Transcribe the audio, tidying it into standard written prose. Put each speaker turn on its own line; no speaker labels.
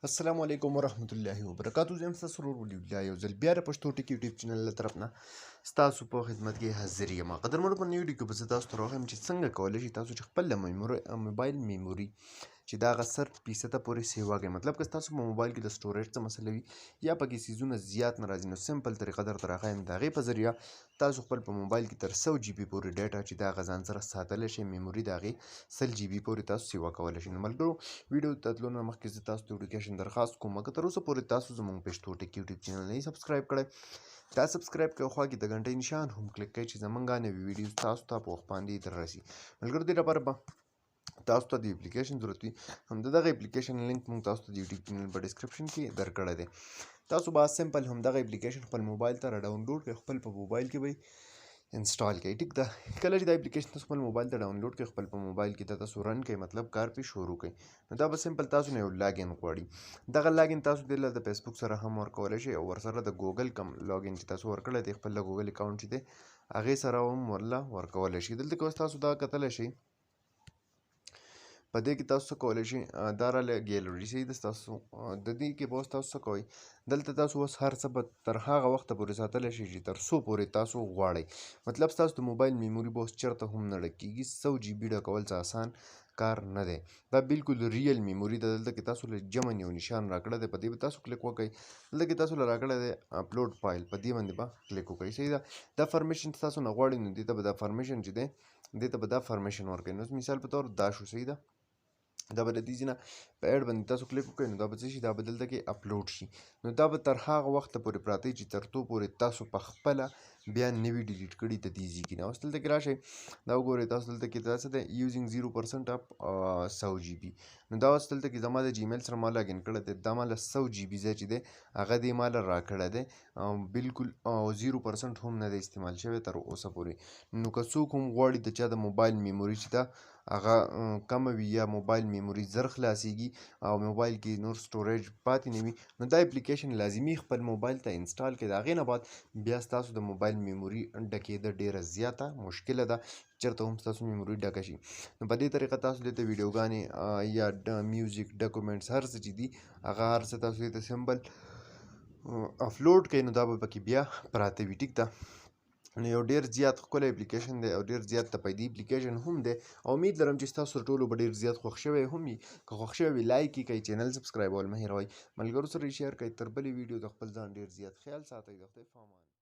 السلام علیکم ورحمت الله وبرکاتو. زه یم ستاسو ورور ولي الله یو ځل بیا د پښتو ټیک یوټیوب چینل له طرف نه ستاسو په خدمت کې حاضر یم. قدرمنو، په نوي ویډیو کې به زه تاسو ته راغلم چې څنګه کولی شئ تاسو چې خپل موبایل میموري چې د هغه 100% پورې سیوا کړئ. مطلب که ستاسو په موبایل کې د سټوریج څه مسله وي یا پکې څیزونه زیات نه راځي، نو سمپل طریقه درته راښیم. د هغې په ذریعه تاسو خپل په موبایل کې تر 100 جی بي پورې ډیټا چې د هغه ځان سره ساتلی شئ، میموري د هغې 100 جی بي پورې تاسو سیوا کولی شئ. نو ملګرو، ویډیو ته تلو نه مخکې زه تاسو ته یو اډوکیشن درخواست کوم که تر اوسه پورې تاسو زموږ پښتو ټیک یوټیوب چینل نه یې سبسکرایب کړی، دا سبسکرایب کړئ او خوا کې د غنټۍ نشان هم کلیک کړئ چې زموږ نوي ویډیوز تاسو ته په وخت باندې در رسي. ملګرو، دې لپاره به تاسو ته د اپلیکیشن ضرورت وي. همدغه اپلیکیشن لینک موږ تاسو ته د یوټیوب چینل په ډسکرپشن کې درکړی دی. تاسو به سمپل همدغه اپلیکیشن خپل موبایل ته را ډاونلوډ کړئ، خپل په موبایل کې به انسټال کړئ. ټیک ده. کله چې دا اپلیکیشن تاسو خپل موبایل ته ډاونلوډ کړئ، خپل په موبایل کې دا تاسو رن کړئ، مطلب کار پې شروع کړئ، نو دا به سمپل تاسو نه یو لاګین غواړي. دغه لاګین تاسو دې له د فیسبوک سره هم ورکولی شئ او ورسره د ګوګل کوم لاګین چې تاسو ورکړی دی، خپل د ګوګل اکاونټ چې دی هغې سره هم ورله ورکولی شئ. دلته که اوس تاسو دا کتلی شئ، په دې کې تاسو څه کولی شئ، دا راله ګیلري صحیح ده ستاسو. د دې کې به اوس تاسو څه کوئ، دلته تاسو اوس هر څه به تر هغه وخته پورې ساتلی شئ چې تر څو پورې تاسو غواړئ. مطلب ستاسو د موبایل میموري به اوس چېرته هم نه ډک کېږي. 100 جی بي ډکول څه آسان کار نه دی، دا بالکل ریل میموري ده. دلته کې تاسو له جمن یو نشان راکړی دی، په دې به تاسو کلیک وکړئ. دلته کې تاسو له راکړی دی اپلوډ فایل، په دې باندې به کلیک وکړئ. صحیح ده. دا فرمیشن تاسو نه غواړئ، نو دې ته به دا فرمیشن چې دی دې ته به دا فرمیشن ورکړئ. نو مثال په طور دا شو. صحیح ده. دا به د دې ځای نه په ایډ باندې تاسو کلیک وکړئ، نو دا به څه شي، دا به دلته کې اپلوډ شي. نو دا به تر هغه وخته پورې پراته وي چې تر څو پورې تاسو په خپله بیا نوي ډیلیټ کړي د دې ځای کې نه. اوس دلته کې راشئ، دا وګورئ تاسو دلته کې دا څه دی، یوزینګ 0% اف 100 جی بي. نو دا اوس دلته کې زما د جیمیل سره ما لاګین کړی دی، دا ما له 100 جی بي ځای چې دی هغه دې ما له راکړی دی، بالکل 0% هم نه دی استعمال شوی تر اوسه پورې. نو که څوک هم غواړي د چا د موبایل میموري چې ده هغه کمه وي یا موبایل میموري زر خلاصیږي او موبایل کې نور سټوریج پاتې نه وي، نو دا اپلیکیشن لازمي خپل موبایل ته انسټال کړئ. د هغې نه بعد بیا ستاسو د موبایل میموري ډکېده ډېره زیاته مشکله ده، چېرته هم ستاسو میموري ډکه شي. نو په دې طریقه تاسو دې ته ویډیوګانې یا میوزیک ډاکومنټس هر څه چې دي هغه هر څه تاسو دې ته سمپل اپلوډ کړئ، نو دا به پکې بیا پراته وي. ټیک ده. نو یو ډېر زیات ښکلی اپلیکیشن دی او ډېر زیات د فایدې اپلیکیشن هم دی، او امید لرم چې ستاسو تر ټولو به ډېر زیات خوښ شوی هم وي. که خوښ شوی وي لایک یې کړئ، چینل سبسکرایبول مه هېروئ، ملګرو سره یې شیر کړئ. تر بلې ویډیو د خپل ځان ډېر زیات خیال ساتئ. د خدای په امان.